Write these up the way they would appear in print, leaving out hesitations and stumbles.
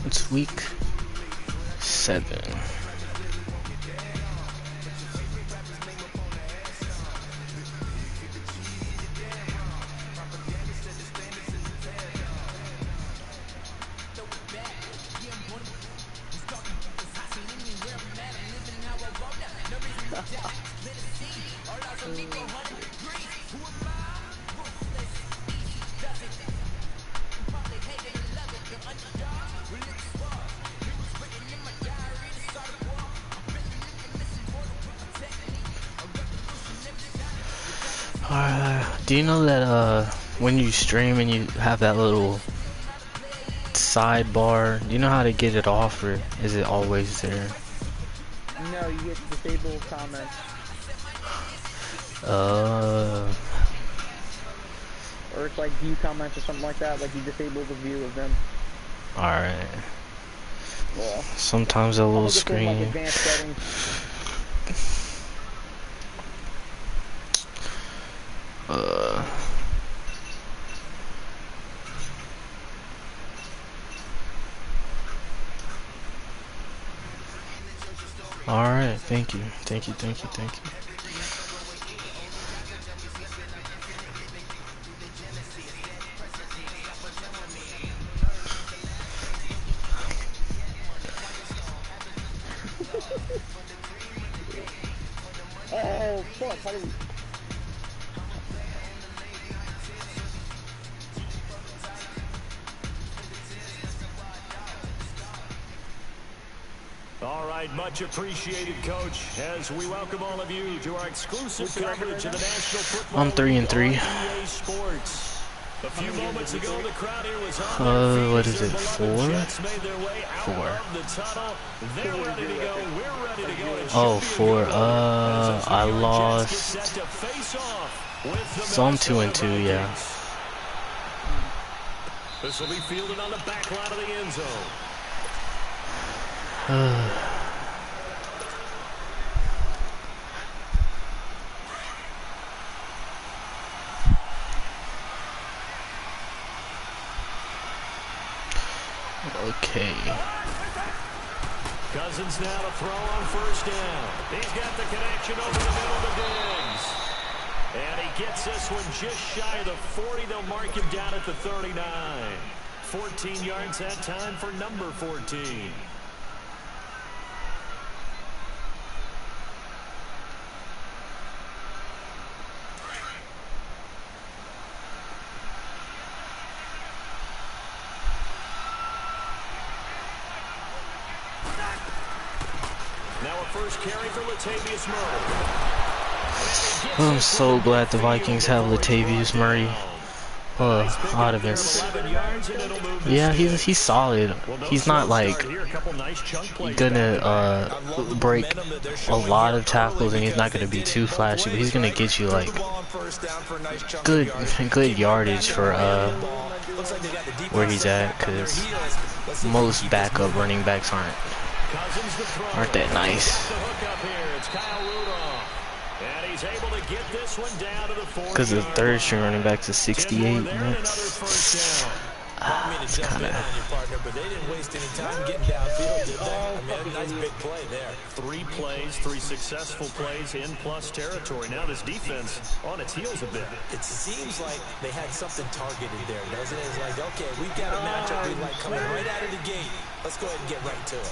It's week 7. Do you know that when you stream and you have that little sidebar, do you know how to get it off, or is it always there? No, you get disable comments. Or it's like view comments or something like that, like you disable the view of them. Alright. Well, sometimes a little screen. Like advanced settings. Alright, thank you. Oh, fuck, how do we... All right, much appreciated, Coach, as we welcome all of you to our exclusive coverage of the National Football I'm 3-3. EA Sports. A few moments ago, the crowd here was on what is it, 4? 4. Oh, 4. I lost. So I'm 2-2, yeah. This will be fielded on the back line of the end zone. Okay. Cousins now to throw on first down. He's got the connection over the middle to Diggs. And he gets this one just shy of the 40. They'll mark him down at the 39. 14 yards that time for number 14. Now a first carry for Latavius Murray. I'm so glad the Vikings have Latavius Murray. I'd have been. Yeah, he's solid. He's not like gonna break a lot of tackles, and he's not gonna be too flashy, but he's gonna get you like good yardage for where he's at, because most backup running backs aren't that nice. Because the third string running back's a 68. That's kind of. But they didn't waste any time getting downfield, did they? I mean, a nice big play there. 3 plays, 3 successful plays in plus territory. Now this defense on its heels a bit. It seems like they had something targeted there, doesn't it? It's like, okay, we've got a matchup we like coming right out of the gate. Let's go ahead and get right to it.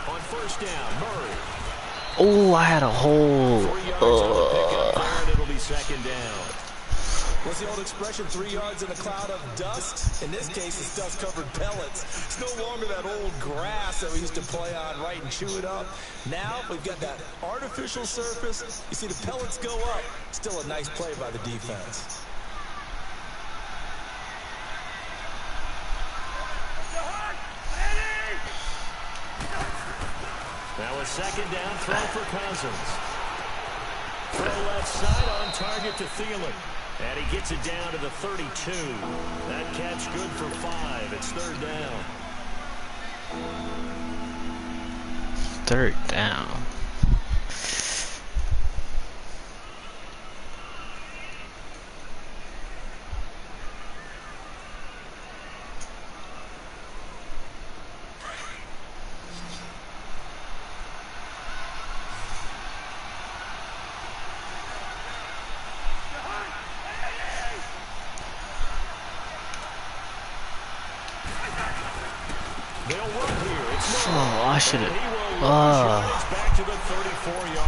On first down, Murray. Oh, I had a hole. It'll be second down. What's the old expression, 3 yards in a cloud of dust? In this case, it's dust-covered pellets. It's no longer that old grass that we used to play on, right, and chew it up. Now, we've got that artificial surface. You see the pellets go up. Still a nice play by the defense. Now a second down throw for Cousins. Throw left side on target to Thielen. And he gets it down to the 32. That catch good for 5. It's third down. Third down. Oh, I should have.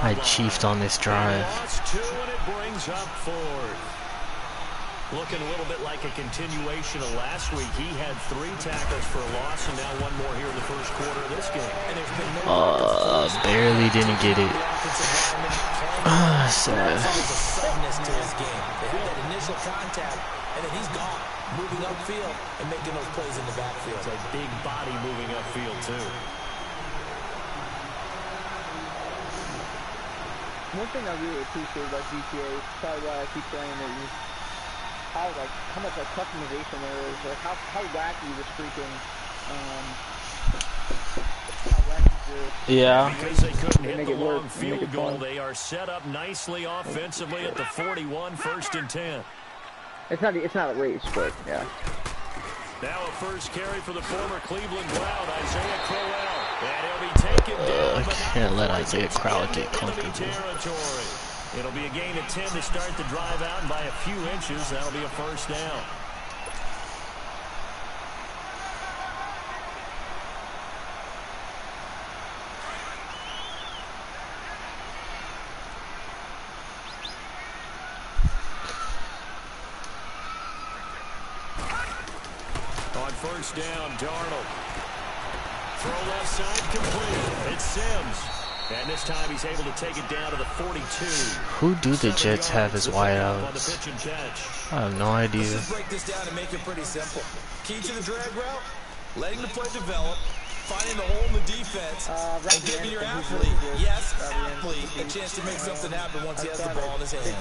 I chiefed on this drive. Looking a little bit like a continuation of last week. He had 3 tackles for a loss, and now 1 more here in the first quarter of this game. Barely didn't get it. Sad. Suddenness to his game. They had that initial contact, and then he's gone, moving upfield and making those plays in the backfield. It's a big body moving upfield too. One thing I really appreciate about GTA, probably why I keep playing it, is how much customization there is, like how wacky this freaking how wacky yeah. Because they couldn't hit the long field goal, they are set up nicely offensively at the 41, 1st and 10. It's not a race, but yeah. Now a first carry for the former Cleveland Brown, Isaiah Crowell. And he'll be taken down. I can't let Isaiah Crowell get comfortable. It'll be a gain of 10 to start the drive out, and by a few inches, that'll be a first down. On first down, Darnold. Throw left side complete. It's Sims. And this time he's able to take it down to the 42. Who do the Jets have as wideouts? I have no idea. Let's just break this down and make it pretty simple. Key to the drag route, letting the play develop, finding the hole in the defense, and giving your athlete, a chance to make something happen once he has the ball in his hands.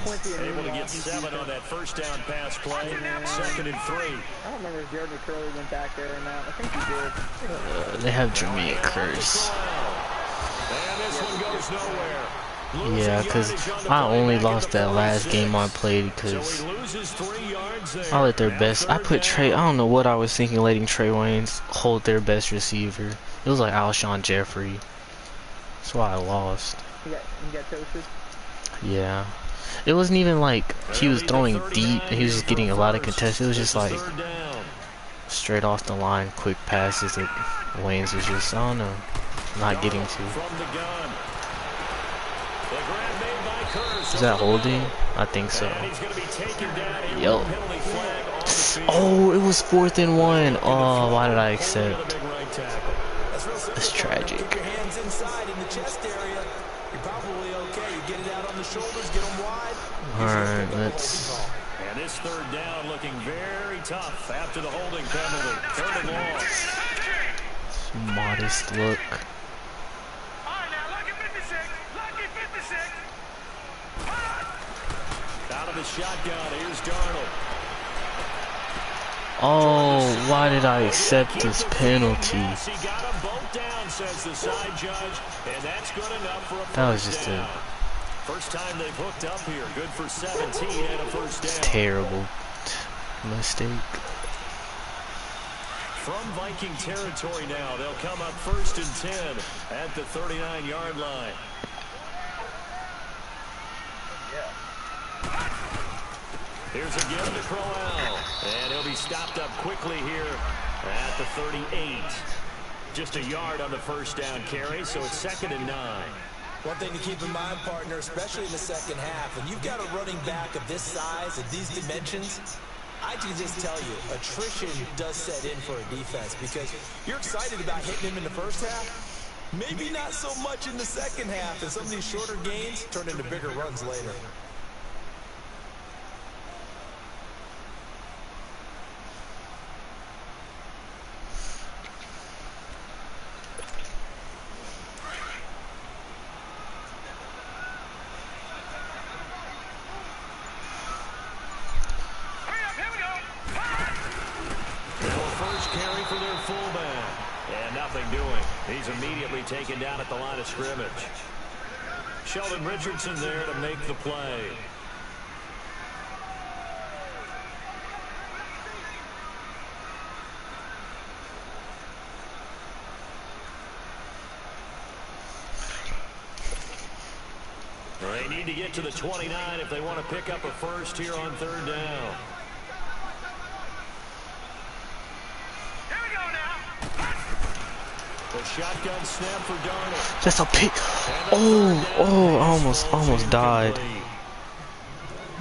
Able to get 7 on that first down pass play. 2nd and 3. I don't remember if Jared McCurley went back there or not. I think he did. They have Jameer Curse. And this one goes nowhere. Yeah, because I only lost that last game I played because I let their best. I put Trey. I don't know what I was thinking, letting Trey Waynes hold their best receiver. It was like Alshon Jeffrey. That's why I lost. You got toasted? Yeah. It wasn't even like he was throwing deep and he was just getting a lot of contests. It was just like straight off the line, quick passes that Waynes was just, I don't know, not getting to. Is that holding? I think so. Yo. Oh, it was 4th and 1. Oh, why did I accept? That's tragic. Alright, let's... And this 3rd down looking very tough after the holding penalty. 3rd and long. Modest look. Out of the shotgun, here's Darnold. Oh, why did I accept this penalty? He got them both down, says the side judge, and that's good enough for a That was first just down. a... First time they've hooked up here. Good for 17 and a first down. terrible mistake. From Viking territory now, they'll come up 1st and 10 at the 39-yard line. Here's a give to Crowell, and he'll be stopped up quickly here at the 38. Just a yard on the first down carry, so it's 2nd and 9. One thing to keep in mind, partner, especially in the second half, when you've got a running back of this size, of these dimensions, I can just tell you, attrition does set in for a defense because you're excited about hitting him in the first half. Maybe not so much in the second half, and some of these shorter gains turn into bigger runs later. He's immediately taken down at the line of scrimmage. Sheldon Richardson there to make the play. They need to get to the 29 if they want to pick up a first here on 3rd down. The shotgun snap for Darnold. That's a pick. Oh, I almost died.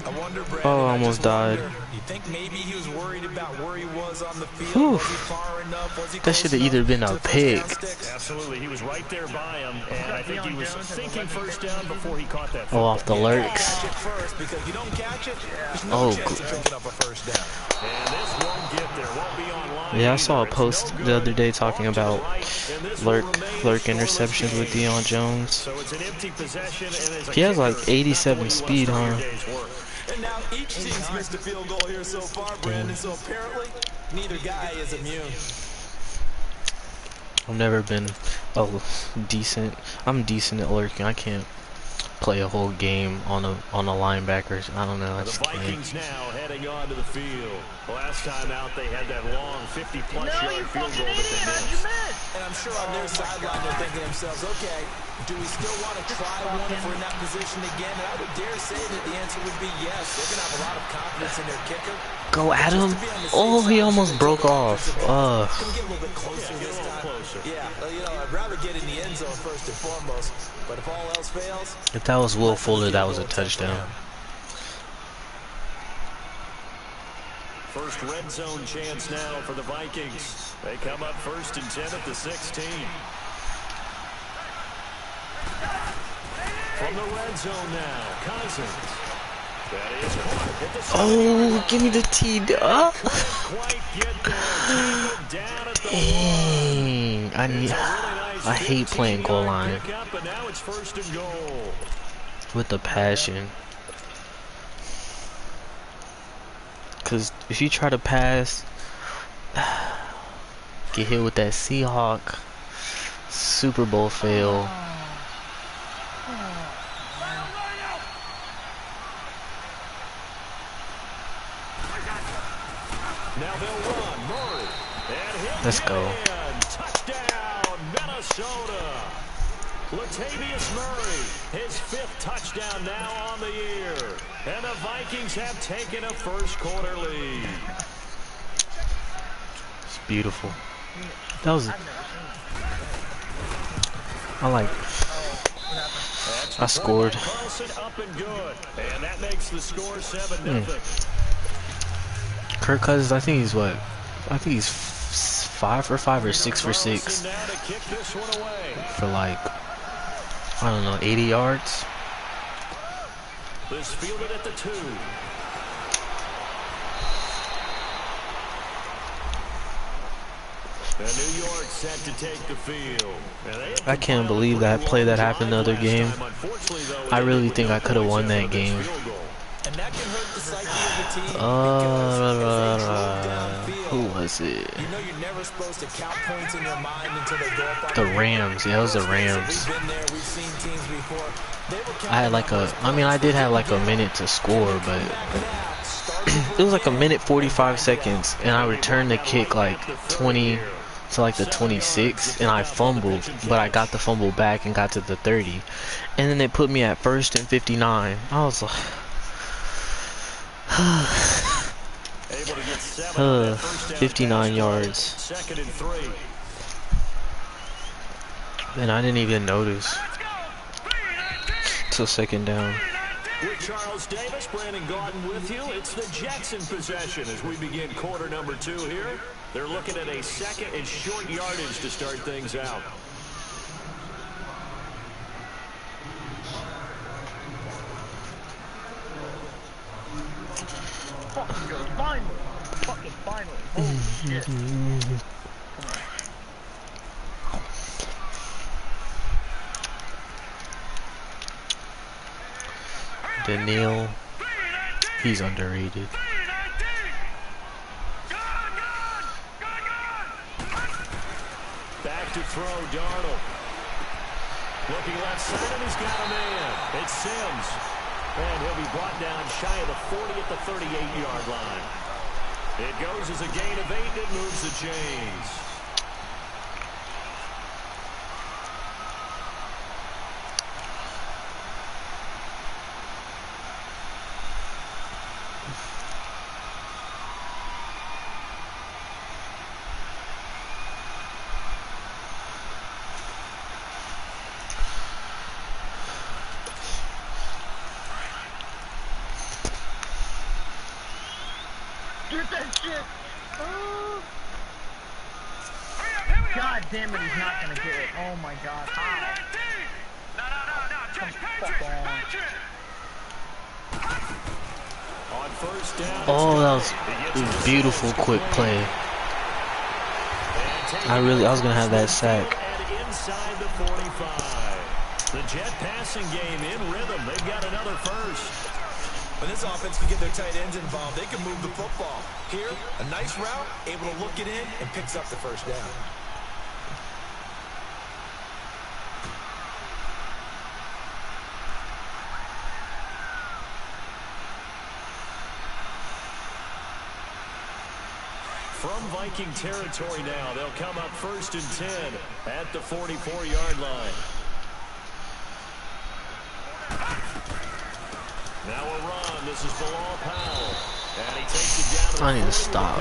I wonder, Brandon, Oh, I almost died. You think maybe he was worried about where he was on the field? Whew. Was he far enough? Was he That close should have enough either been to a the first pick. down sticks? Absolutely, he was right there by him, and I think he was thinking first down before he caught that Oh, football. off the lurks. Catch it first, because if you don't catch it, there's no Oh, chance of picking up a first down. And this won't get there, won't be online Yeah, I either. saw a It's post no the other good. day talking Off to the about right, and this will lurk remain a interceptions scoreless with game. Deion Jones. So it's an empty possession, and as a He has like kicker, 87 not the way you speed, want to start huh? your day's work. And now each team's missed a field goal here so far, Brandon, so apparently neither guy is immune. I've never been decent. I'm decent at lurking. I can't play a whole game on a linebacker. I don't know. I The just can't. Vikings now heading onto the field. Last time out, they had that long 50-plus yard field goal that they missed. And I'm sure on their sideline they're thinking to themselves, okay, do we still want to try one if we're in that position again? And I would dare say that the answer would be yes. They're going to have a lot of confidence in their kicker. Go at him. Oh, he almost broke off. Can we get a little bit closer this time? Yeah, you know, I'd rather get in the end zone first and foremost. But if all else fails, If that was Will Fuller, that was a touchdown. First red zone chance now for the Vikings. They come up 1st and 10 at the 16. From the red zone now, Cousins. That is caught. Hit the Oh, give me the T. quite get there. Tackled down at the Dang. I hate playing goal line pickup, and now it's 1st and goal. with the passion. Cause if you try to pass, get hit with that Seahawk Super Bowl fail. Now they'll run. Murray. And he'll Let's get go. in. Touchdown, Minnesota. Latavius Murray, his 5th touchdown now on the year. And the Vikings have taken a first-quarter lead. It's beautiful. That was. I scored. Carlson up and good. And that makes the score 7-0. Kirk Cousins, I think he's what? I think he's 5 for 5 or 6 for 6 Now to kick this one away. for like, I don't know, 80 yards. This fielded at the 2. And New York set to take the field. I can't believe that play that happened the other game. I really think I could have won that game. and that can hurt the psyche of the team because if they slow Who downfield, was it? you know you're never supposed to count points in your mind until they go up on The Rams. Yeah, it was the Rams. We've been there, we've seen teams before. They were I had like I did have like a minute to score, but it was like a minute 45 seconds, and I returned the kick like 20 to like the 26, and I fumbled, but I got the fumble back and got to the 30, and then they put me at 1st and 59. I was like, 59 yards, 2nd and 3. and I didn't even notice till 2nd down. With Charles Davis, Brandon Gaudin with you. It's the Jets in possession as we begin quarter number 2 here. They're looking at a 2nd and short yardage to start things out. Fucking finally. Holy shit. Daniil, he's underrated. Back to throw, Darnold. Looking left side, and he's got a man. It's Sims. And he'll be brought down shy of the 40 at the 38-yard line. It goes as a gain of 8. It moves the chains. Get that shit! Oh. God damn it, he's not gonna get it. Oh my god. How? Come fuck on. On first down, Oh, that was beautiful, quick play. I was gonna have that sack. Inside the 45. The Jet passing game in rhythm. They've got another first. When this offense can get their tight ends involved, they can move the football. Here, a nice route, able to look it in, and picks up the first down. From Viking territory now, they'll come up 1st and 10 at the 44-yard line. Now a run. This is Bilal Powell. And he takes it down. I need to stop.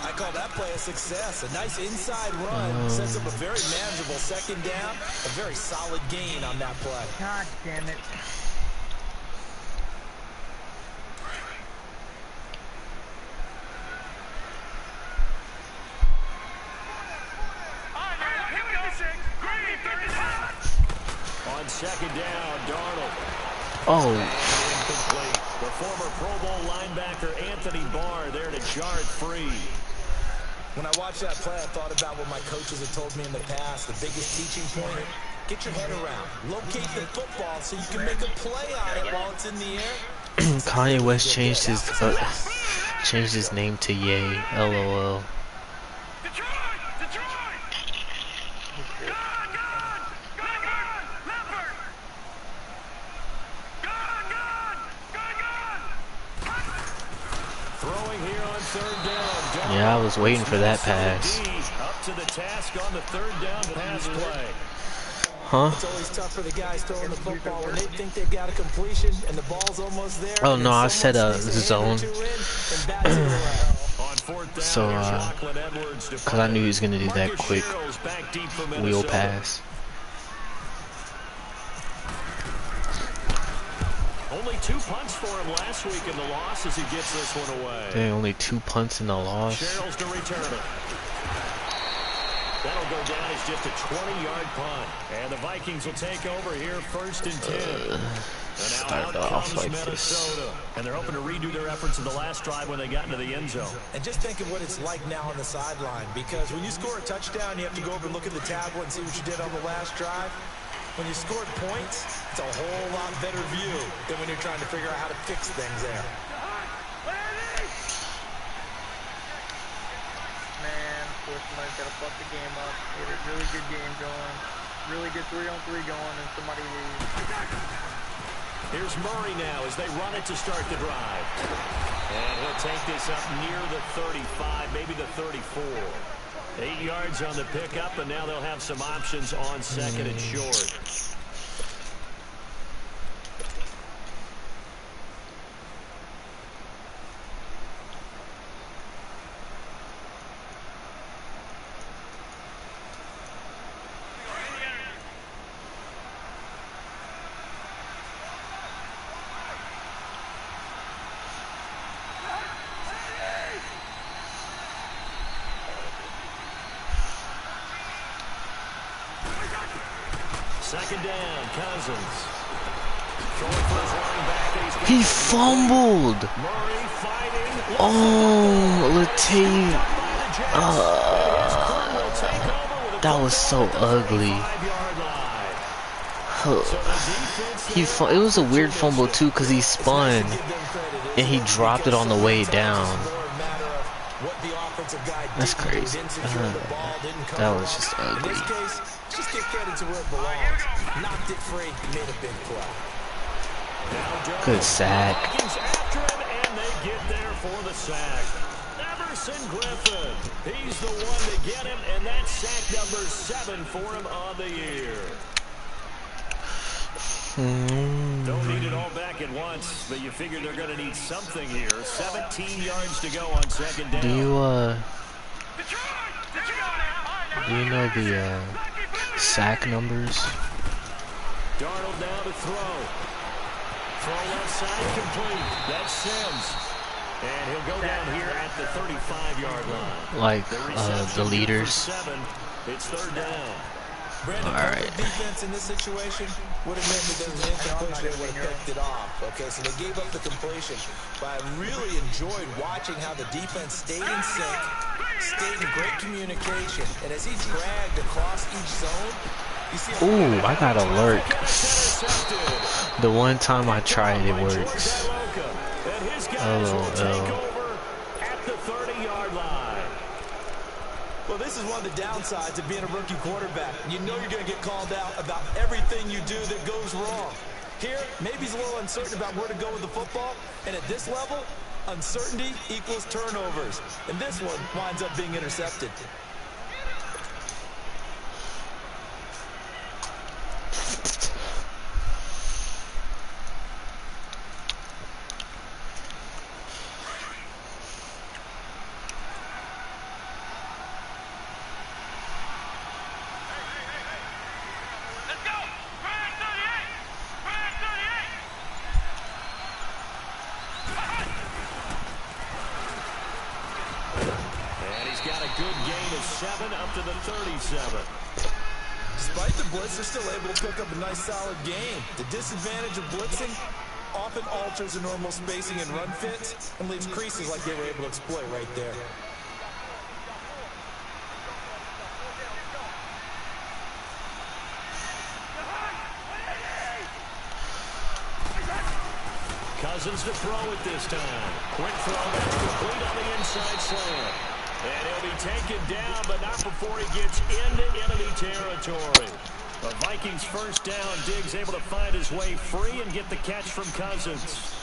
I call that play a success. A nice inside run. Sets up a very manageable second down. A very solid gain on that play. God damn it. On second down, Darnold. Oh. Incomplete. The former Pro Bowl linebacker Anthony Barr there to jar it free. When I watched that play, I thought about what my coaches have told me in the past. The biggest teaching point, get your head around. Locate the football so you can make a play on it while it's in the air. Kanye West changed his name to Ye. LOL. Yeah, I was waiting for that pass. Up to the task on the 3rd down pass play. Huh? It's always tough for the guys throwing the football when they think they've got a completion and the ball's almost there. Oh no, I said zone. So cause I knew he was gonna do that quick wheel pass. Only 2 punts for him last week in the loss as he gets this one away. Dang, only 2 punts in the loss. Sherrills to return it. That'll go down as just a 20-yard punt. And the Vikings will take over here 1st and 10. And now out comes like Minnesota. And they're hoping to redo their efforts in the last drive when they got into the end zone. And just think of what it's like now on the sideline. Because when you score a touchdown, you have to go over and look at the tablet and see what you did on the last drive. When you scored points, it's a whole lot better view than when you're trying to figure out how to fix things there. Man, somebody's got to fuck the game up. Get a really good game going. Really good 3-on-3 going, and somebody leaves. Here's Murray now as they run it to start the drive. And he'll take this up near the 35, maybe the 34. 8 yards on the pickup, and now they'll have some options on 2nd and short. Second down, Cousins. He fumbled. Oh, Latavius. That was so ugly. It was a weird fumble too, cause he spun and he dropped it on the way down. That's crazy. That was just ugly. Just get credit to where it belongs. Knocked it free, made a big play. Good sack. After him, and they get there for the sack. Everson Griffin. He's the one to get him, and that's sack number 7 for him on the year. Don't need it all back at once, but you figure they're going to need something here. 17 yards to go on 2nd down. Do you know the sack numbers? Darnold now to throw. Throw left side complete. That's Sims. And he'll go down here at the 35-yard line. Like the leaders. It's third down. Brandon, perfect defense in this situation would have meant that there was an incompletion. They would have picked it off. Okay, so they gave up the completion. But I really enjoyed watching how the defense stayed in sync, stayed in great communication. And as he dragged across each zone, you see. Ooh, I got a lurk. The one time I tried, it works. LOL. At the 30-yard line. Well, this is one of the downsides of being a rookie quarterback. You know you're going to get called out about everything you do that goes wrong. Here, maybe he's a little uncertain about where to go with the football. And at this level, uncertainty equals turnovers. And this one winds up being intercepted. Up to the 37. Despite the blitz, they're still able to pick up a nice solid game. The disadvantage of blitzing often alters the normal spacing and run fits and leaves creases like they were able to exploit right there. Cousins to throw it this time. Quick throw that's complete on the inside slant. And he'll be taken down, but not before he gets into enemy territory. The Vikings first down. Diggs able to find his way free and get the catch from Cousins.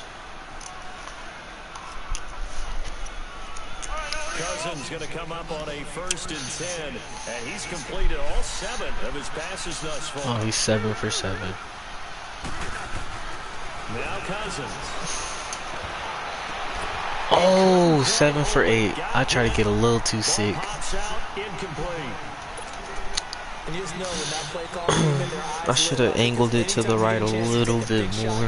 Cousins going to come up on a 1st and 10. And he's completed all 7 of his passes thus far. Oh, he's 7 for 7. Now Cousins. Oh, 7 for 8. I try to get a little too sick. I should have angled it to the right a little bit more.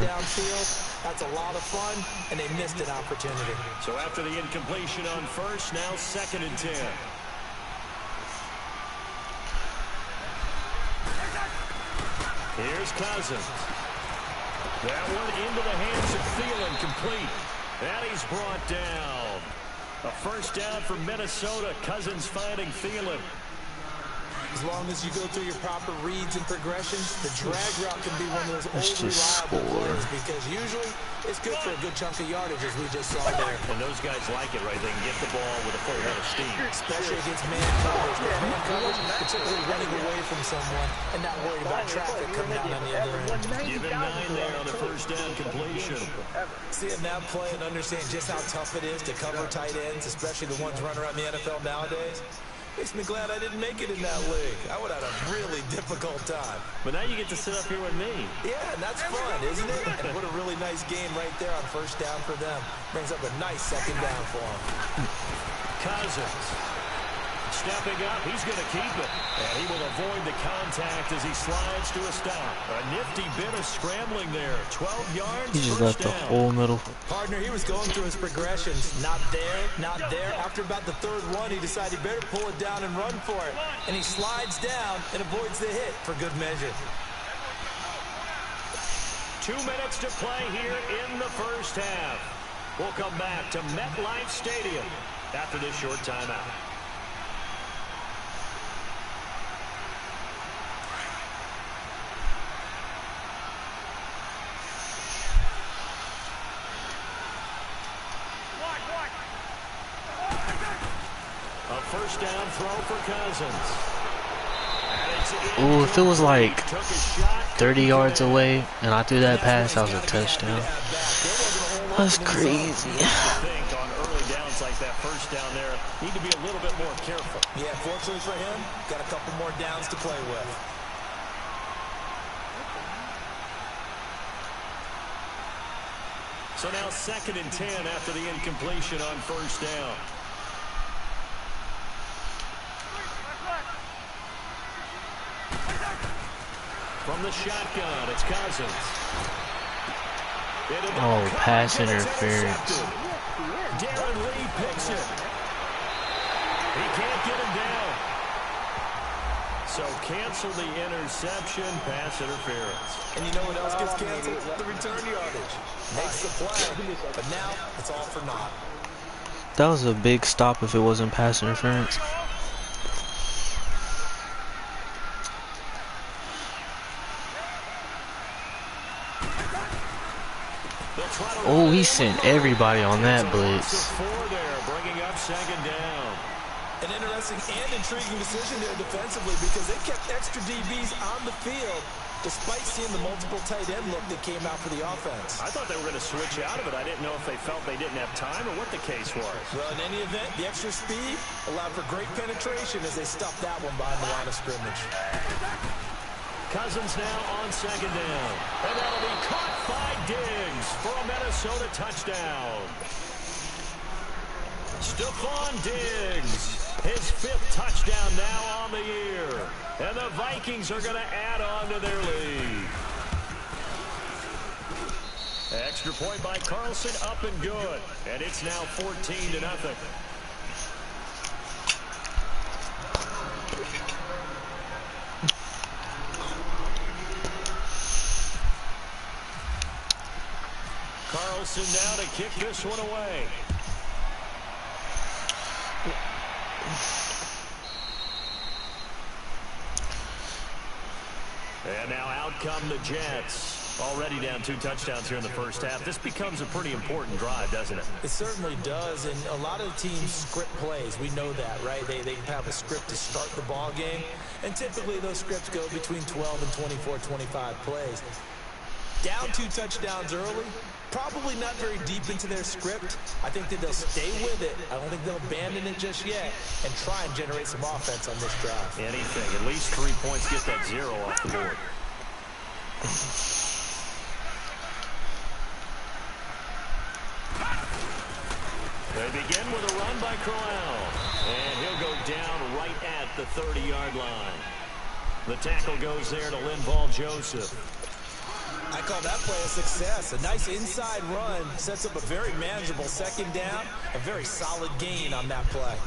That's a lot of fun, and they missed an opportunity. So after the incompletion on 1st, now 2nd and 10. Here's Cousins. That one into the hands of Thielen, complete. And he's brought down. A 1st down for Minnesota. Cousins finding Thielen. As long as you go through your proper reads and progressions, the drag route can be one of those Let's old just reliable score. plays because usually it's good for a good chunk of yardage, as we just saw there. And those guys like it, right? They can get the ball with a full head of steam. Especially against man coverage. With man coverage, particularly running away from someone and not worried about traffic coming down on the other end. Give him 9 there on the 1st down completion. Seeing that play and understand just how tough it is to cover tight ends, especially the ones running around the NFL nowadays, makes me glad I didn't make it in that league. I would have had a really difficult time. But now you get to sit up here with me. Yeah, and that's fun, isn't it? And what a really nice game right there on 1st down for them. Brings up a nice 2nd down for them. Cousins stepping up. He's going to keep it. And he will avoid the contact as he slides to a stop. A nifty bit of scrambling there. 12 yards. He just left the whole middle. Partner, he was going through his progressions. Not there, not there. After about the 3rd one, he decided he better pull it down and run for it. And he slides down and avoids the hit for good measure. 2 minutes to play here in the 1st half. We'll come back to MetLife Stadium after this short timeout. A 1st down throw for Cousins. Ooh, if it was like 30 yards away and I threw that pass, that was a touchdown. That's crazy. On early downs like that 1st down there, need to be a little bit more careful. Yeah, fortunately for him, got a couple more downs to play with. So now 2nd and 10 after the incompletion on 1st down. From the shotgun, it's Cousins. Oh, pass interference. Darren Lee picks it. He can't get him down. So cancel the interception, pass interference. And you know what else gets canceled? The return yardage. Makes the play, but now it's all for naught. That was a big stop if it wasn't pass interference. Oh, he sent everybody on that blitz. Bringing up second down. An interesting and intriguing decision there defensively because they kept extra DBs on the field despite seeing the multiple tight end look that came out for the offense. I thought they were going to switch out of it. I didn't know if they felt they didn't have time or what the case was. Well, in any event, the extra speed allowed for great penetration as they stuffed that one behind the line of scrimmage. Cousins now on second down. And that'll be caught by Diggs for a Minnesota touchdown. Stephon Diggs, his 5th touchdown now on the year. And the Vikings are going to add on to their lead. Extra point by Carlson, up and good. And it's now 14-0. Carlson now to kick this one away. And now out come the Jets. Already down 2 touchdowns here in the first half. This becomes a pretty important drive, doesn't it? It certainly does, and a lot of teams script plays. We know that, right? They have a script to start the ball game, and typically those scripts go between 12 and 24, 25 plays. Down 2 touchdowns early, probably not very deep into their script. I think that they'll stay with it. I don't think they'll abandon it just yet and try and generate some offense on this drive. Anything. At least 3 points, get that 0 off the board. They begin with a run by Crowell. And he'll go down right at the 30-yard line. The tackle goes there to Linval Joseph. I call that play a success. A nice inside run sets up a very manageable second down. A very solid gain on that play.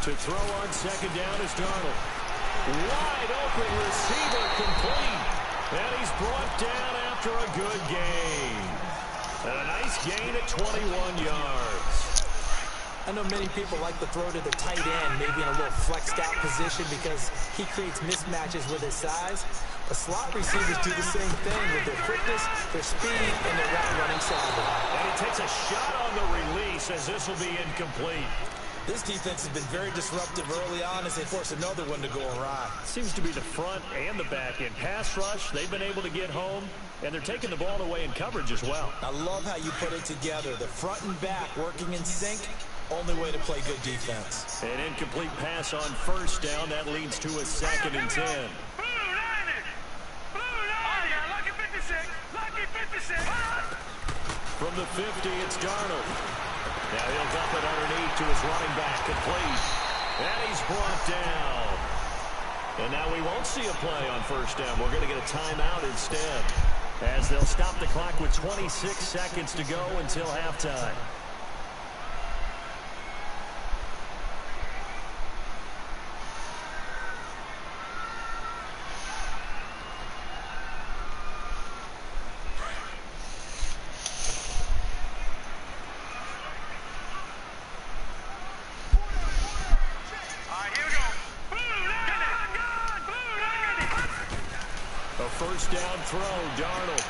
To throw on second down is Darnold. Wide open receiver complete. And he's brought down after a good gain. And a nice gain at 21 yards. I know many people like to throw to the tight end, maybe in a little flexed out position because he creates mismatches with his size. But slot receivers do the same thing with their quickness, their speed, and their route running savvy. And he takes a shot on the release as this will be incomplete. This defense has been very disruptive early on as they force another one to go awry. Seems to be the front and the back end. Pass rush, they've been able to get home, and they're taking the ball away in coverage as well. I love how you put it together. The front and back working in sync, only way to play good defense. An incomplete pass on first down. That leads to a 2nd and 10. From the 50, it's Darnold. Now he'll dump it underneath to his running back, complete. And he's brought down. And now we won't see a play on first down. We're going to get a timeout instead, as they'll stop the clock with 26 seconds to go until halftime. First down throw, Darnold.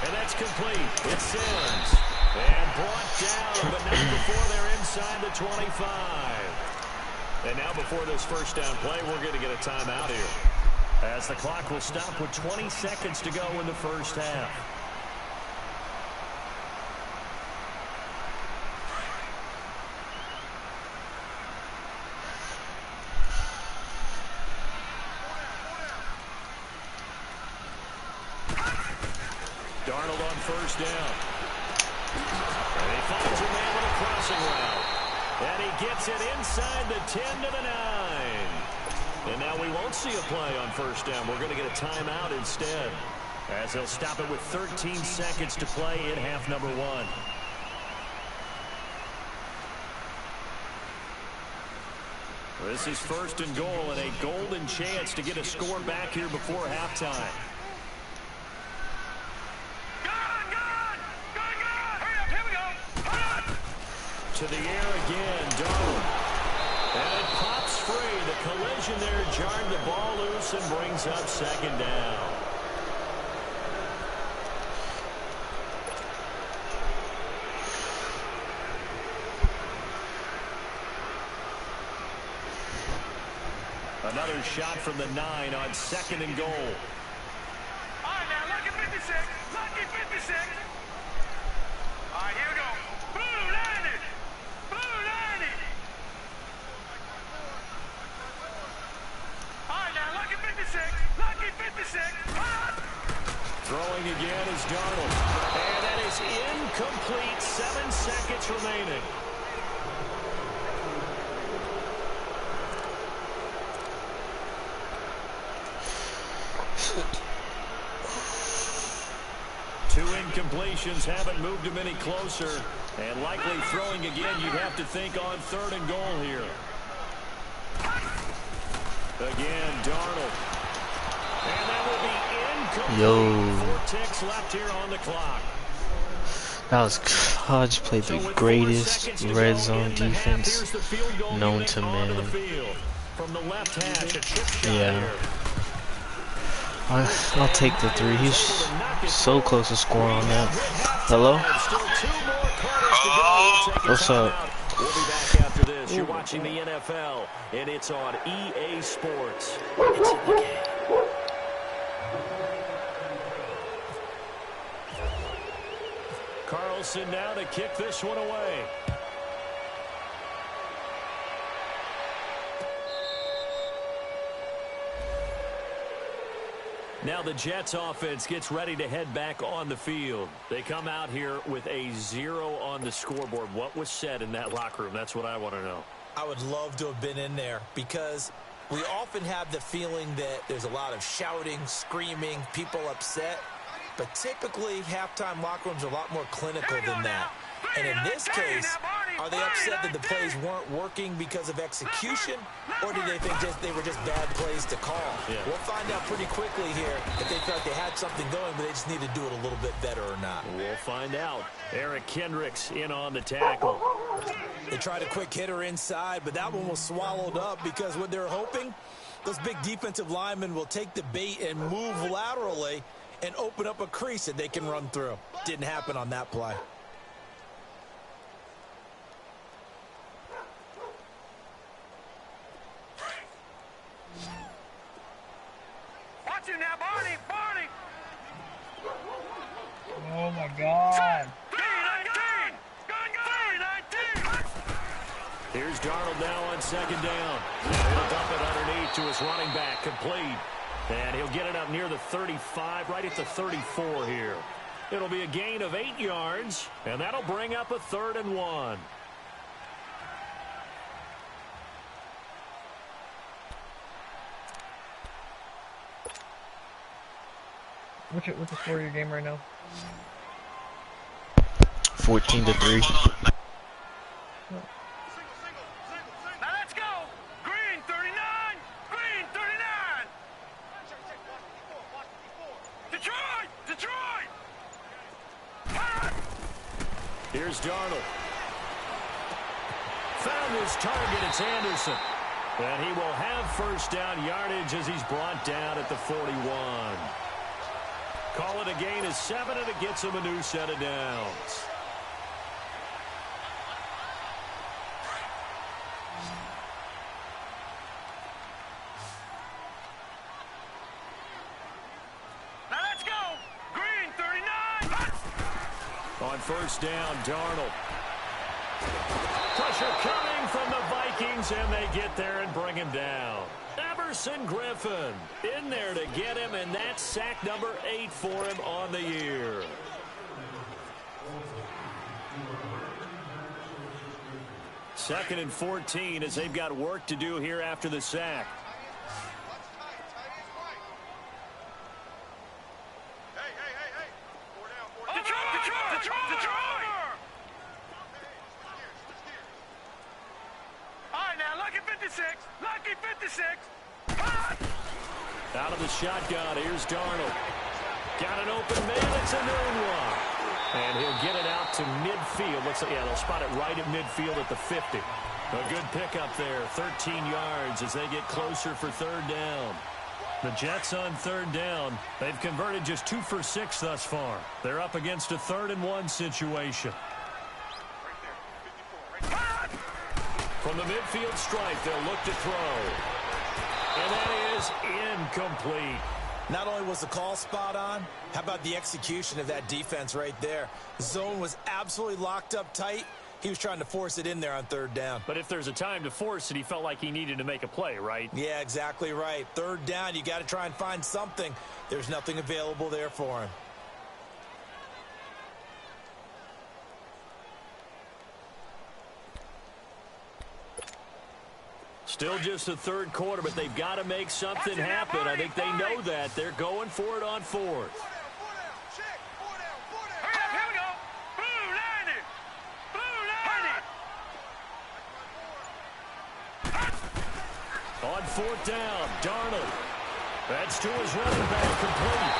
And that's complete. It sends. And brought down, but not before they're inside the 25. And now before this first down play, we're going to get a timeout here, as the clock will stop with 20 seconds to go in the first half. Darnold on first down. And he finds a man with a crossing route. And he gets it inside the 10 to the 9. And now we won't see a play on first down. We're going to get a timeout instead, as they'll stop it with 13 seconds to play in half number 1. This is first and goal and a golden chance to get a score back here before halftime. To the air again, Darnold. And it pops free. The collision there jarred the ball loose and brings up second down. Another shot from the 9 on second and goal. All right, now, lucky 56. Lucky 56. All right, here we go. Blue 90. Blue 90. All right, now, lucky 56. Lucky 56. Throwing again is Darnold. And that is incomplete. 7 seconds remaining. Two incompletions haven't moved him any closer. And likely throwing again, you'd have to think on third and goal here. Again, Darnold. And that will be incomplete. 4 ticks left here on the clock. That was Hodge played the greatest red zone defense known to man. From the left hash, a chip shot. Yeah. I'll take the 3. He's so close to scoring on that. Hello? What's up? We'll be back after this. You're watching the NFL, and it's on EA Sports. It's in the game. Carlson now to kick this one away. Now the Jets offense gets ready to head back on the field. They come out here with a 0 on the scoreboard. What was said in that locker room? That's what I want to know. I would love to have been in there because we often have the feeling that there's a lot of shouting, screaming, people upset. But typically, halftime locker rooms are a lot more clinical than that. And in this case, are they upset that the plays weren't working because of execution, or do they think they were just bad plays to call? Yeah. We'll find out pretty quickly here if they felt they had something going, but they just need to do it a little bit better or not. We'll find out. Eric Kendricks in on the tackle. They tried a quick hitter inside, but that one was swallowed up because what they're hoping, those big defensive linemen will take the bait and move laterally and open up a crease that they can run through. Didn't happen on that play. Watch it now, Barney. Barney. Oh my God. 319. 319. Here's Darnold now on second down. And he'll dump it underneath to his running back, complete. And he'll get it up near the 35, right at the 34 here. It'll be a gain of 8 yards, and that'll bring up a 3rd and 1. What's the score of your game right now? 14 to 3. Now let's go. Green 39. Green 39. Detroit. Detroit. Here's Darnold. Found his target. It's Anderson. And he will have first down yardage as he's brought down at the 41. Call it a gain of 7, and it gets him a new set of downs. Now let's go. Green 39. On first down, Darnold. Pressure coming from the Vikings, and they get there and bring him down. Everson Griffin in there to get him, and that's sack number 8 for him on the year. 2nd and 14 as they've got work to do here after the sack. Out of the shotgun, here's Darnold. Got an open man, it's a noon one. And he'll get it out to midfield. Looks like, yeah, they'll spot it right at midfield at the 50. A good pickup there, 13 yards as they get closer for 3rd down. The Jets on 3rd down. They've converted just 2 for 6 thus far. They're up against a 3rd and 1 situation. From the midfield stripe, they'll look to throw. And that is incomplete. Not only was the call spot on, how about the execution of that defense right there? The zone was absolutely locked up tight. He was trying to force it in there on 3rd down. But if there's a time to force it, he felt like he needed to make a play, right? Yeah, exactly right. 3rd down, you got to try and find something. There's nothing available there for him. Still just the 3rd quarter, but they've got to make something happen. I think they know that. They're going for it on 4th. On 4th down, Darnold. That's to his running back, complete.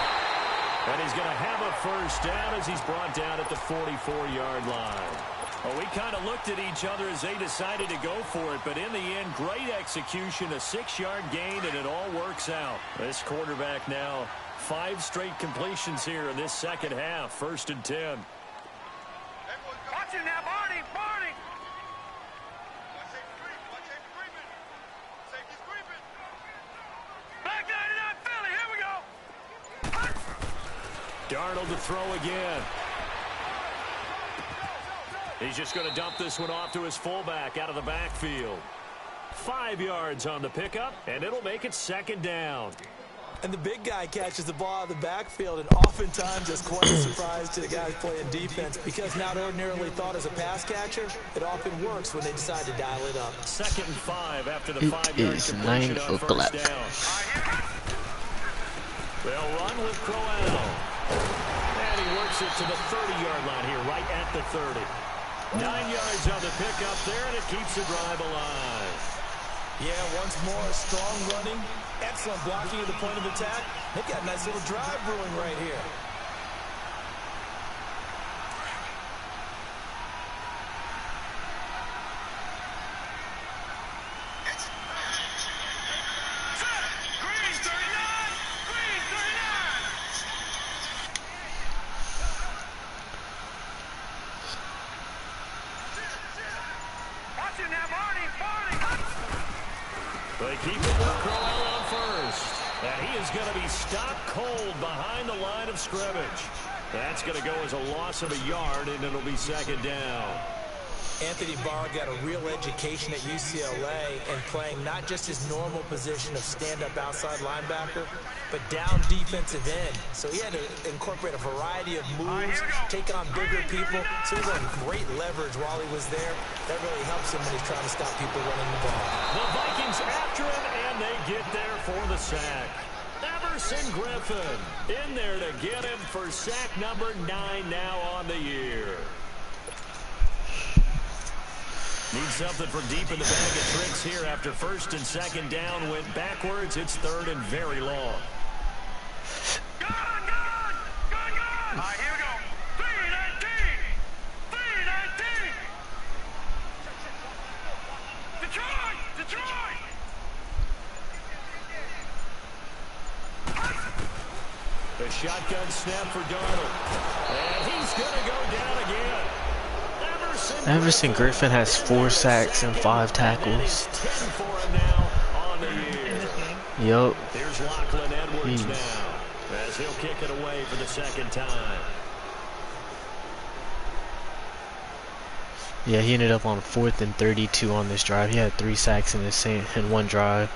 And he's going to have a 1st down as he's brought down at the 44-yard line. Well, we kind of looked at each other as they decided to go for it, but in the end, great execution, a 6-yard gain, and it all works out. This quarterback now, 5 straight completions here in this 2nd half, 1st and 10. Watch it now, Barney, Barney. Back 99 Philly, here we go. Darnold to throw again. He's just going to dump this one off to his fullback out of the backfield. 5 yards on the pickup, and it'll make it 2nd down. And the big guy catches the ball out of the backfield, and oftentimes it's quite a surprise to the guys playing defense because not ordinarily thought as a pass catcher, it often works when they decide to dial it up. 2nd and 5 after the It 5-yard is completion 9 on 1st o'clock. down. They'll run with Crowell. And he works it to the 30-yard line here, right at the 30. 9 yards on the pickup there, and it keeps the drive alive. Yeah, once more, strong running, excellent blocking at the point of attack. They've got a nice little drive brewing right here. Green 39, Green 39. Watch it now, Barney, Barney. They keep it with Crowell on 1st. And he is going to be stopped cold behind the line of scrimmage. That's going to go as a loss of a yard, and it'll be 2nd down. Anthony Barr got a real education at UCLA and playing not just his normal position of stand-up outside linebacker, but down defensive end. So he had to incorporate a variety of moves, take on bigger people. So he was on great leverage while he was there. That really helps him when he's trying to stop people running the ball. The Vikings after him, and they get there for the sack. Everson Griffin in there to get him for sack number 9 now on the year. Need something from deep in the bag of tricks here after 1st and 2nd down went backwards. It's 3rd and very long. Gone! All right, here we go. 319! 319! Detroit! Detroit! The shotgun snap for Darnold. And he's going to go down again. Everson Griffin has 4 sacks and 5 tackles. 10 for him now on the year. Yup. Here's Lachlan Edwards now as he'll kick it away for the 2nd time. Yeah, he ended up on 4th and 32 on this drive. He had 3 sacks in one drive.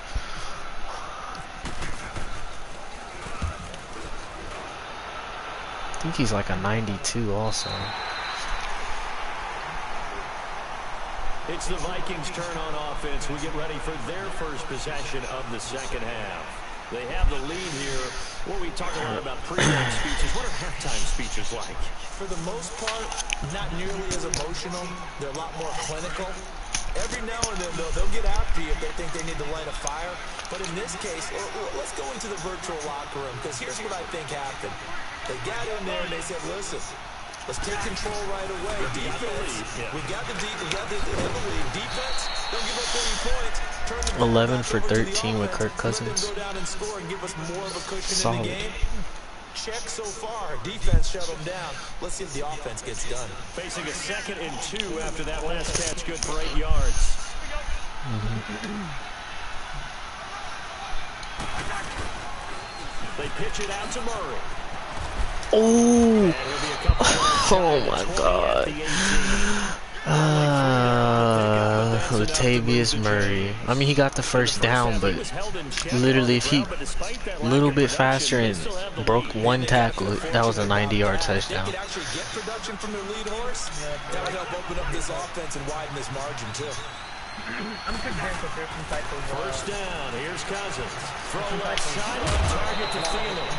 I think he's like a 92 also. It's the Vikings' turn on offense. We get ready for their first possession of the second half. They have the lead here. What we talk a lot about pre-game speeches. What are halftime speeches like? For the most part, not nearly as emotional. They're a lot more clinical. Every now and then, they'll get after you if they think they need to light a fire. But in this case, let's go into the virtual locker room, because here's what I think happened. They got in there and they said, listen, let's take control right away. Defense, we got the lead. Defense, don't give up any points. 11 for 13 with Kirk Cousins. Solid. Check so far. Defense shut them down. Let's see if the offense gets done. Facing a 2nd and 2 after that last catch, good for 8 yards. They pitch it out to Murray. Oh, oh my God. Latavius Murray. I mean, he got the first down, but literally if he a little bit faster and broke one tackle, that was a 90-yard touchdown. First down, here's Cousins. Throw left side on target to Thielen.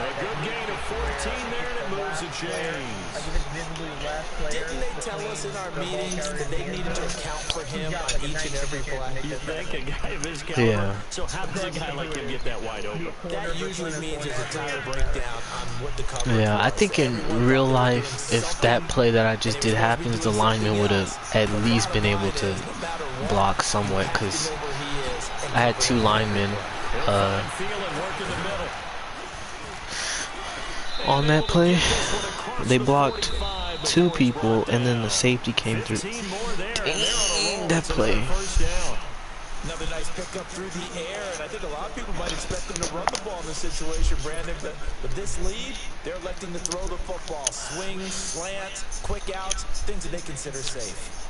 A good gain of 14 there, and it moves the chains. Didn't they tell us in our meetings that they needed to account for him on each and every play? You think a guy of his caliber? Yeah. So how does a guy like him get that wide open? That usually means there's a tire breakdown on what the coverage Yeah, I was. think in real life, if that play that I just did happens, the lineman would have at least been able to block somewhat, because I had 2 linemen on that play. They blocked 2 people, and then the safety came through. Dang, that play. Another nice pickup through the air, and I think a lot of people might expect them to run the ball in this situation, Brandon, but this lead, they're electing to throw the football. Swings, slants, quick outs, things that they consider safe.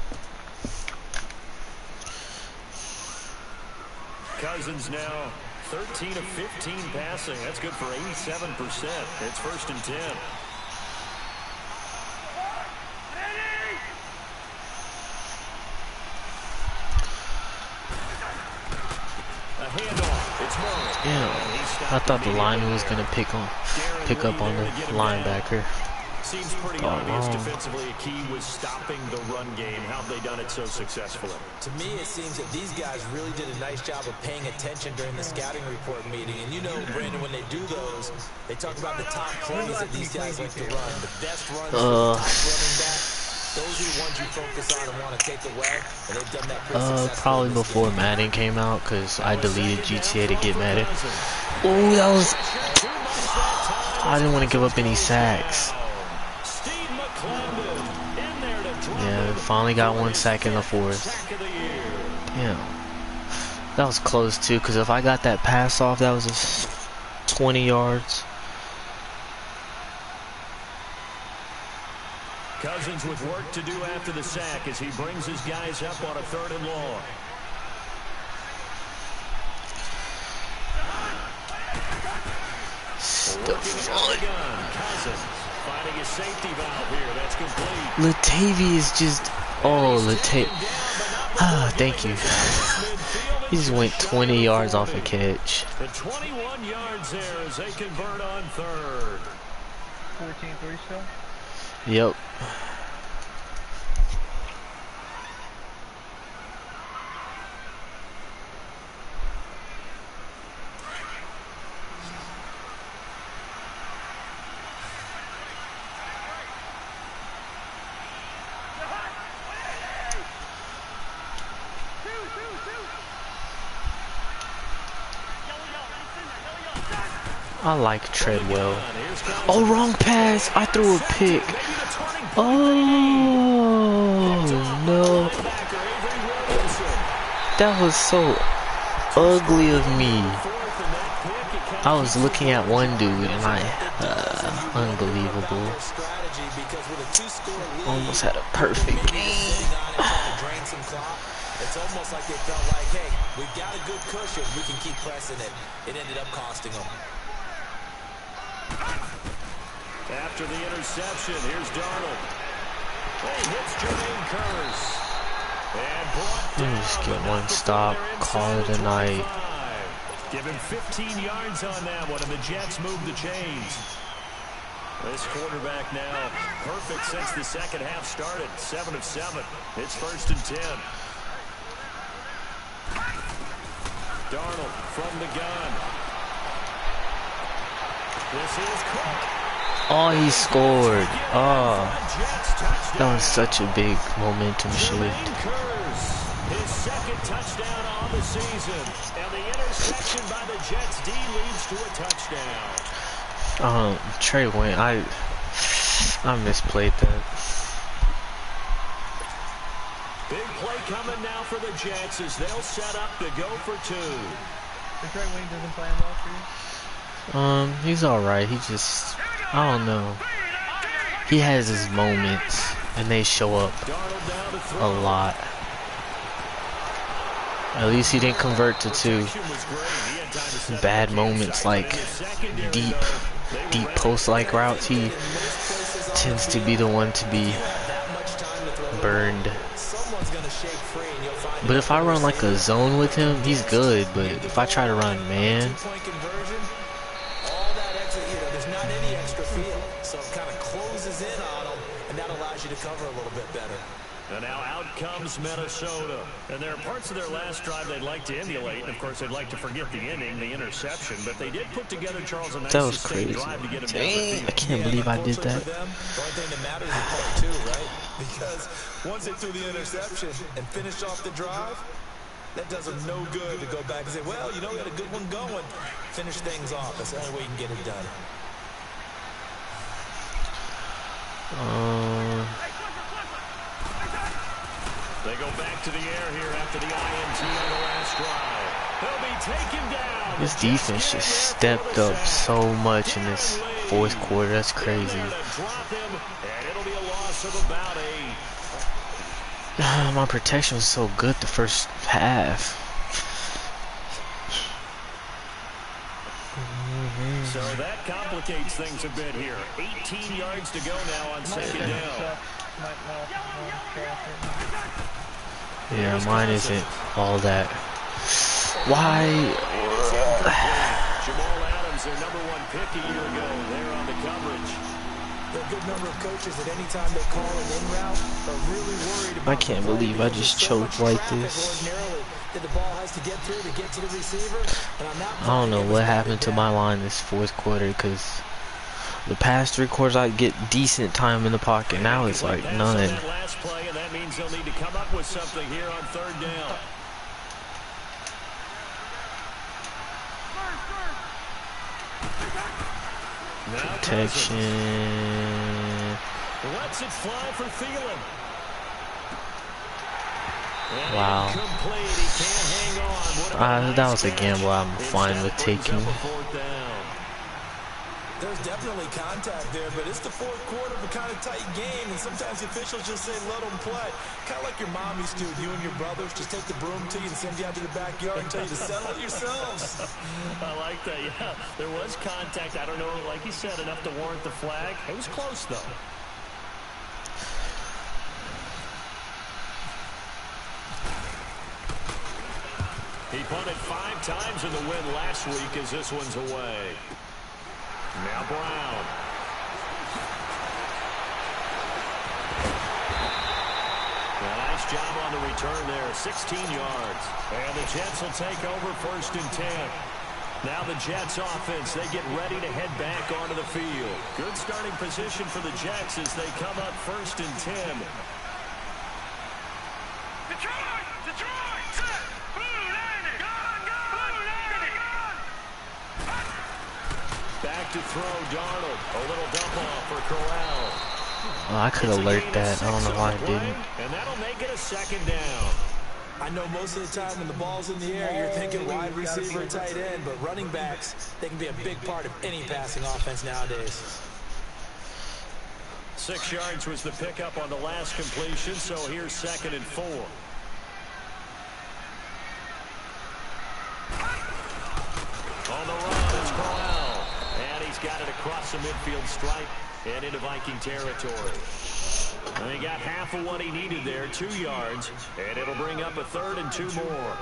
Cousins now 13 of 15 passing. That's good for 87%. It's 1st and 10. A handoff. It's Murray. Yeah, I thought the lineman was gonna pick up on the linebacker. Seems pretty obvious defensively. A key was stopping the run game. How have they done it so successfully? To me, it seems that these guys really did a nice job of paying attention during the scouting report meeting. And you know, Brandon, when they do those, they talk about the top plays that these guys like to run. The best runs for the top running back. Those are the ones you focus on and want to take away. And they've done that pretty successfully. Probably before Madden came out, because I deleted GTA to get Madden. Oh, that was... I didn't want to give up any sacks. Yeah, finally got 1 sack in the 4th. Damn. That was close too, because if I got that pass off, that was just 20 yards. Cousins with work to do after the sack as he brings his guys up on a 3rd and long. Cousins finding a safety valve here. That's complete. Latavius just... Oh, thank you. He just went 20 yards off a catch. The 21 yards there as they convert on 3rd. 14-3 still? Yep. I like Treadwell. Oh, wrong pass. I threw a pick. Oh, no. That was so ugly of me. I was looking at one dude and unbelievable. Almost had a perfect game. It's almost like they felt like, hey, we've got a good cushion. We can keep pressing it. It ended up costing them. After the interception, here's Darnold. He hits Jermaine Kearse. Just get one stop, call it a night. Give him 15 yards on that one, and the Jets move the chains. This quarterback now perfect since the second half started. 7 of 7. It's 1st and 10. Darnold from the gun. This is Cook. Oh, he scored. Oh, that was such a big momentum shift. His second touchdown on the season. And the interception by the Jets D leads to a touchdown. Trey Wayne, I misplayed that. Big play coming now for the Jets as they'll set up to go for 2. The Trey Wayne doesn't play well for you? He's alright. He just, I don't know. He has his moments, and they show up a lot. At least he didn't convert to 2. Bad moments like deep post-like routes, he tends to be the one to be burned. But if I run like a zone with him, he's good. But if I try to run man, there's not any extra field, so it kind of closes in on him, and that allows you to cover a little bit better. And now out comes Minnesota. And there are parts of their last drive they'd like to emulate. And, of course, they'd like to forget the inning, the interception. But they did put together, Charles, a nice that was sustained crazy. drive to get him down the Dang, field. I can't believe I did that. The only thing that matters is part 2, right? Because once they threw the interception and finished off the drive, that does them no good to go back and say, well, you know, we had a good one going. Finish things off. That's the only way you can get it done. They go back to the air here after the INT on the last drive. They'll be taken down. This defense just stepped up so much in this 4th quarter. That's crazy. Drop him, and it'll be a loss of about 8. My protection was so good the first half. So that complicates things a bit here. 18 yards to go now on 2nd down. Yeah, mine isn't all that. Why? Jamal Adams, their #1 pick a year ago, there on the coverage. There are a good number of coaches at any time they call an in route are really worried about. I can't believe I just choked like this. That the ball has to get through to get to the receiver. And on that I don't know what happened to my line this 4th quarter, because the past 3 quarters I get decent time in the pocket. Now it's like none. That last play, and that means they'll need to come up with something here on 3rd down. Protection. Lets it fly for Thielen. Wow. That was a gamble I'm fine with taking. There's definitely contact there, but it's the 4th quarter of a kind of tight game, and sometimes the officials just say, let them play. Kind of like your mom used to, you and your brothers just take the broom to you and send you out to the backyard and tell you to settle it yourselves. I like that, yeah. There was contact. I don't know, like you said, enough to warrant the flag. It was close, though. He punted 5 times in the win last week as this one's away. Now Brown. Nice job on the return there. 16 yards. And the Jets will take over 1st and 10. Now the Jets offense, they get ready to head back onto the field. Good starting position for the Jets as they come up 1st and 10. Detroit! Detroit! Set! Blue landing! Gone! Blue landing! Back to throw, Darnold. A little dump off for Corral. Oh, I could alert that. I don't know why I didn't. And that'll make it a 2nd down. I know most of the time when the ball's in the air, you're thinking wide receiver, tight end, but running backs, they can be a big part of any passing offense nowadays. 6 yards was the pickup on the last completion, so here's 2nd and 4. On the run, it's Corral. And he's got it across the midfield stripe and into Viking territory. And he got half of what he needed there, 2 yards, and it'll bring up a 3rd and 2 more.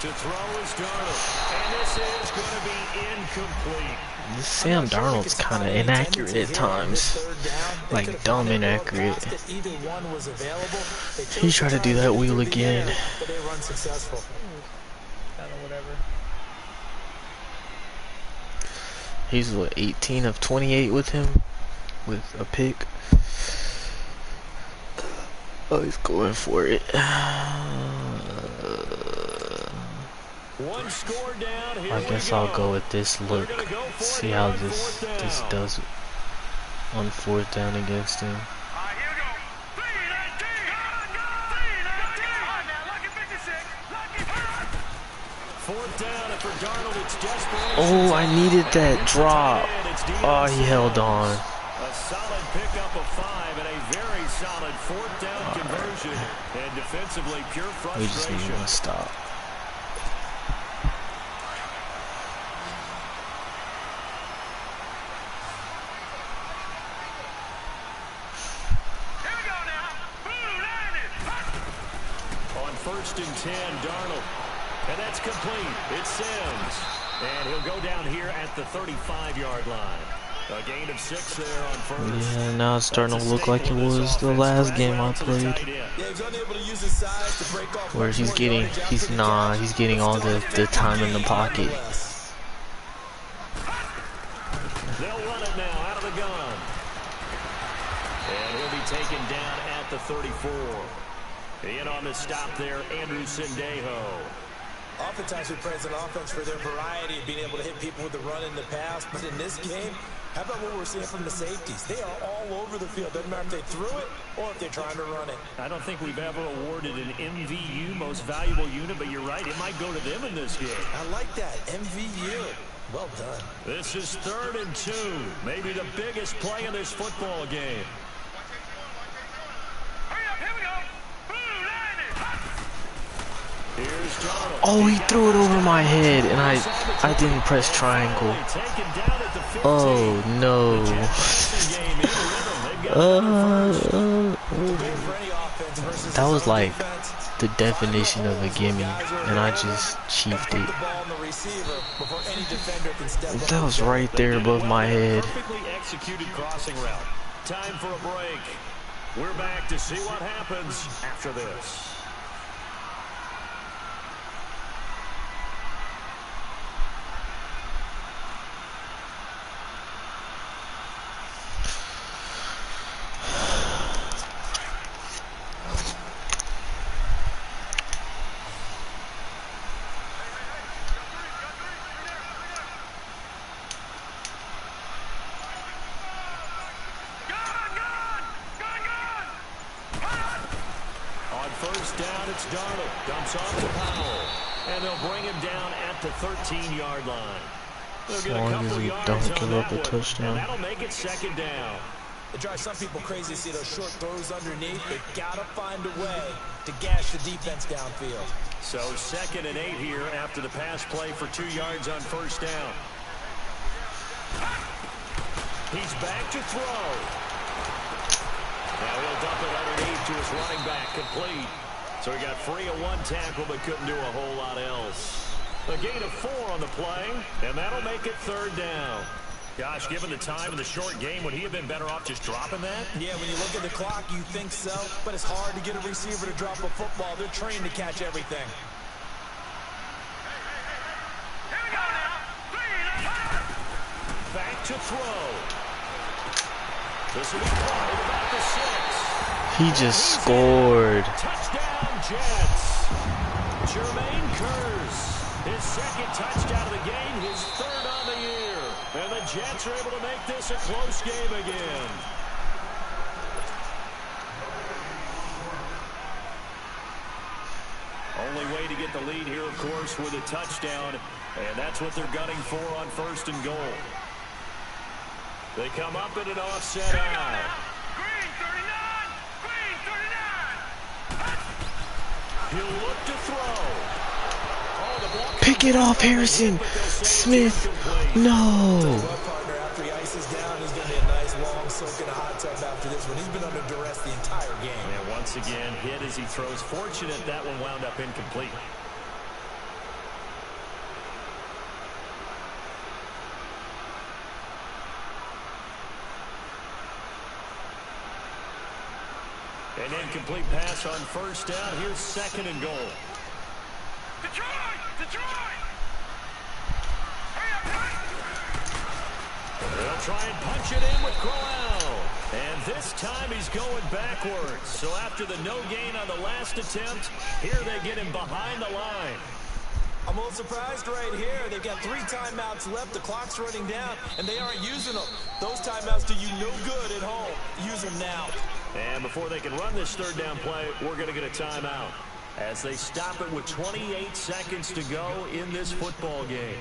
To throw is Darnold, and this is going to be incomplete. This Sam Darnold's kind of inaccurate at times, like dumb inaccurate. He tried to do that wheel again. He's what, 18 of 28 with him, with a pick. Oh, he's going for it. One score down. Here I guess I'll go with this look. See how this does on 4th down against him. Oh, I needed that drop. Oh, he held on. A solid pickup of 5 and a very solid 4th down conversion. And defensively, pure frustration. We just need one stop. On 1st and 10, Darnold. And that's complete. It's Sims. And he'll go down here at the 35-yard line. A gain of 6 there on 1st. Yeah, now it's starting to look like it was the last game I played. Where he's getting all the time in the pocket. They'll run it now out of the gun. And he'll be taken down at the 34. In on the stop there, Andrew Sendejo. Oftentimes we praise an offense for their variety of being able to hit people with the run in the pass. But in this game, how about what we're seeing from the safeties? They are all over the field. Doesn't matter if they threw it or if they're trying to run it. I don't think we've ever awarded an MVU, most valuable unit, but you're right. It might go to them in this game. I like that. MVU. Well done. This is 3rd and 2. Maybe the biggest play in this football game. Oh, he threw it over my head, and I didn't press triangle. Oh no. That was like the definition of a gimme, and I just chiefed it. That was right there above my head. Perfectly executed crossing route. Time for a break. We're back to see what happens after this. It's Darnold, dumps off to Powell, and they'll bring him down at the 13-yard line. They'll get a couple yards on that one, and that'll make it 2nd down. It drives some people crazy to see those short throws underneath. They gotta find a way to gash the defense downfield. So 2nd and 8 here after the pass play for 2 yards on 1st down. He's back to throw. Now he'll dump it underneath to his running back, complete. So he got free of 1 tackle, but couldn't do a whole lot else. A gain of 4 on the play, and that'll make it 3rd down. Gosh, given the time in the short game, would he have been better off just dropping that? Yeah, when you look at the clock, you think so, but it's hard to get a receiver to drop a football. They're trained to catch everything. Back to throw. This will be caught at about the 6. He just scored. Touchdown, Jets. Jermaine Kearse, his 2nd touchdown of the game, his 3rd on the year. And the Jets are able to make this a close game again. Only way to get the lead here, of course, with a touchdown. And that's what they're gunning for on 1st and goal. They come up in an offset eye. Green 39! Green 39! He'll look to throw. Oh, the block. Pick it off, Harrison Smith. No. Well, partner, after he ices down, he's going to be a nice long soak in a hot tub after this one. He's been under duress the entire game. And once again, hit as he throws. Fortunate that one wound up incomplete. An incomplete pass on first down. Here's second and goal. Detroit! Detroit! Hurry up, hurry! They'll try and punch it in with Crowell. And this time he's going backwards. So after the no gain on the last attempt, here they get him behind the line. I'm a little surprised right here. They've got 3 timeouts left. The clock's running down, and they aren't using them. Those timeouts do you no good at home. Use them now. And before they can run this third down play, we're going to get a timeout as they stop it with 28 seconds to go in this football game.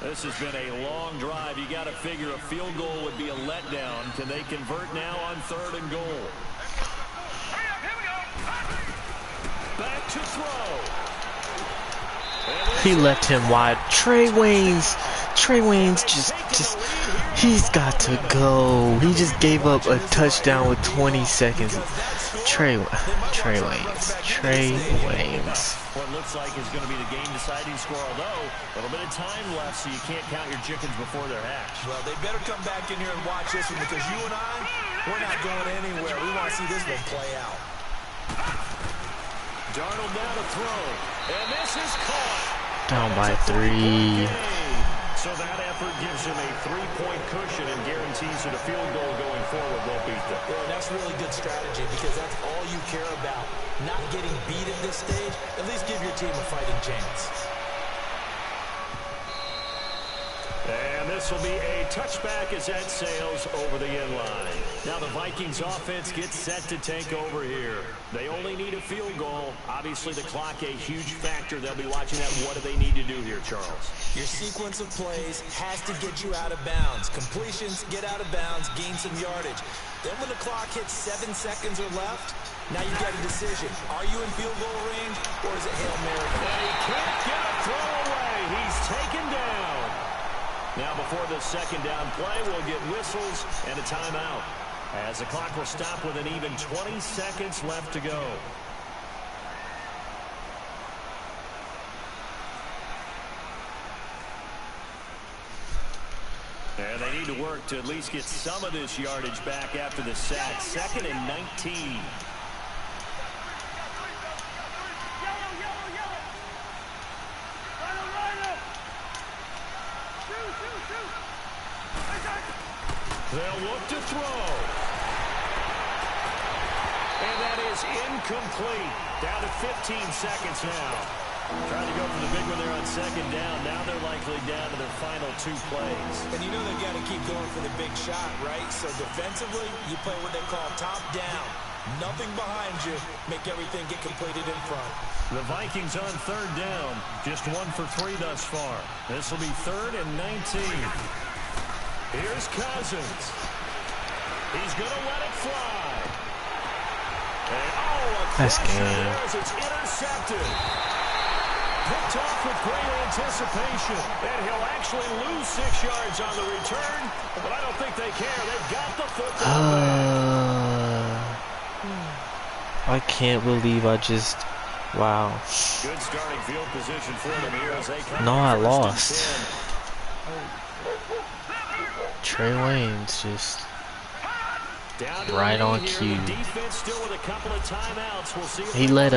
This has been a long drive. You got to figure a field goal would be a letdown. Can they convert now on third and goal? Hurry up, here we go! Back to throw. He left him wide. Trey Waynes just, he's got to go. He just gave up a touchdown with 20 seconds. Trey Waynes. What looks like is going to be the game-deciding score, although a little bit of time left, so you can't count your chickens before they're hatched. Well, they better come back in here and watch this one, because you and I, we're not going anywhere. We want to see this one play out. Darnold now to throw, and this is caught. Down by 3. So that effort gives him a 3-point cushion and guarantees that a field goal going forward won't beat them. Well, that's really good strategy, because that's all you care about. Not getting beat at this stage. At least give your team a fighting chance. And this will be a touchback as that sails over the end line. Now the Vikings offense gets set to take over here. They only need a field goal. Obviously the clock a huge factor. They'll be watching that. What do they need to do here, Charles? Your sequence of plays has to get you out of bounds. Completions, get out of bounds, gain some yardage. Then when the clock hits 7 seconds or left, now you've got a decision. Are you in field goal range, or is it Hail Mary? And he can't get a throw away. He's taken down. Now before the second down play, we'll get whistles and a timeout, as the clock will stop with an even 20 seconds left to go. And they need to work to at least get some of this yardage back after the sack. 2nd and 19. They'll look to throw. And that is incomplete. Down to 15 seconds now. Trying to go for the big one there on second down. Now they're likely down to their final 2 plays. And you know they've got to keep going for the big shot, right? So defensively, you play what they call top down. Nothing behind you. Make everything get completed in front. The Vikings on third down. Just 1 for 3 thus far. This will be 3rd and 19. Here's Cousins. He's going to let it fly. And, That's good. It's intercepted. Picked off with great anticipation. And he'll actually lose 6 yards on the return. But I don't think they care. They've got the football back. I can't believe I just... Wow. Good starting field position for them here as they come. No, I lost. Trey Waynes just right on cue. He let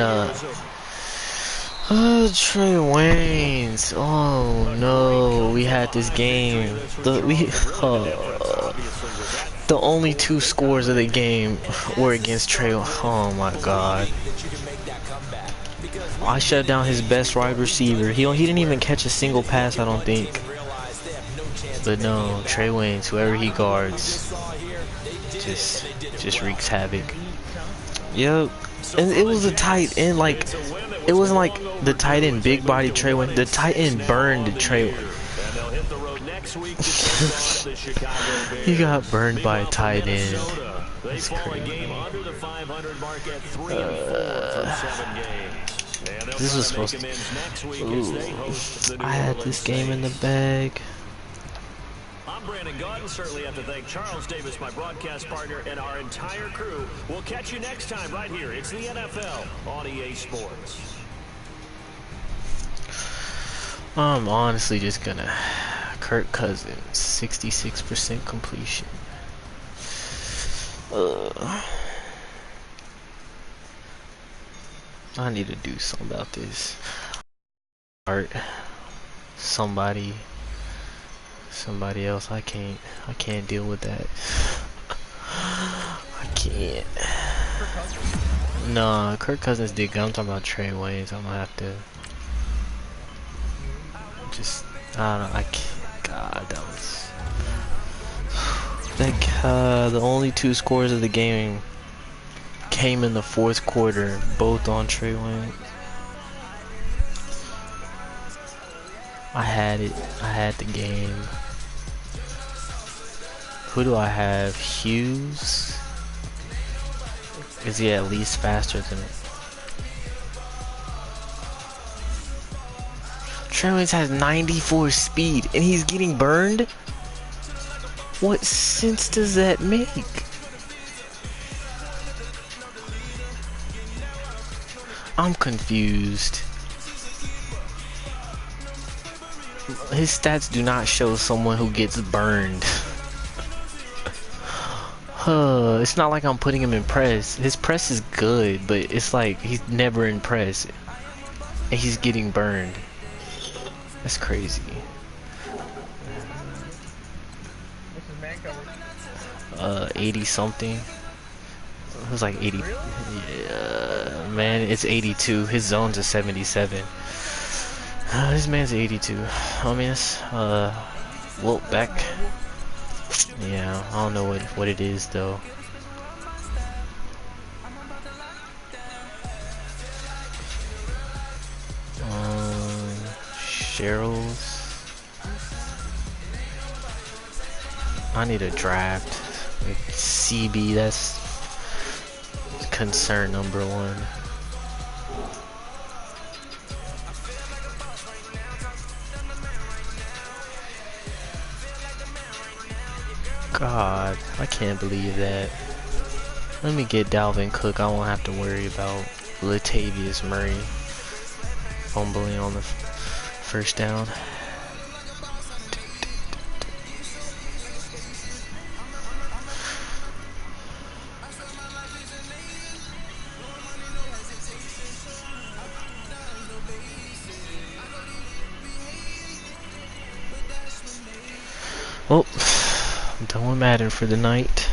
Trey Waynes. Oh no, we had this game. The only 2 scores of the game were against Trey. Oh my God. I shut down his best wide receiver. He didn't even catch a single pass, I don't think. But no, Trey Waynes, whoever he guards, just wreaks havoc. Yep, And it was a tight end, like, it wasn't like the tight end big body Trey Wayne. The tight end burned Trey Wayne. He got burned by a tight end. That's crazy. This was supposed to... Ooh, I had this game in the bag. I'm Brandon Gaudin. Certainly have to thank Charles Davis, my broadcast partner, and our entire crew. We'll catch you next time right here. It's the NFL on EA Sports. I'm honestly just gonna... Kirk Cousins, 66% completion. I need to do something about this. Art. Somebody else. I can't deal with that. I can't. Nah, Kirk Cousins did good. I'm talking about Trey Waynes. I'm gonna have to just, I don't know, I can't. God, that was the only 2 scores of the game came in the 4th quarter, both on Trey Waynes. I had it. I had the game. Who do I have? Hughes? Is he at least faster than it? Trey Waynes has 94 speed and he's getting burned? What sense does that make? I'm confused. His stats do not show someone who gets burned. It's not like I'm putting him in press. His press is good, but it's like he's never in press. And he's getting burned. That's crazy. 80 something. It was like 80. Yeah, man, it's 82. His zone's a 77. This man's 82. I mean, it's well, back. Yeah, I don't know what it is though. Cheryl's. I need a draft. Like CB, that's concern number 1. God, I can't believe that. Let me get Dalvin Cook. I won't have to worry about Latavius Murray fumbling on the first down. Well, I'm done with Madden for the night.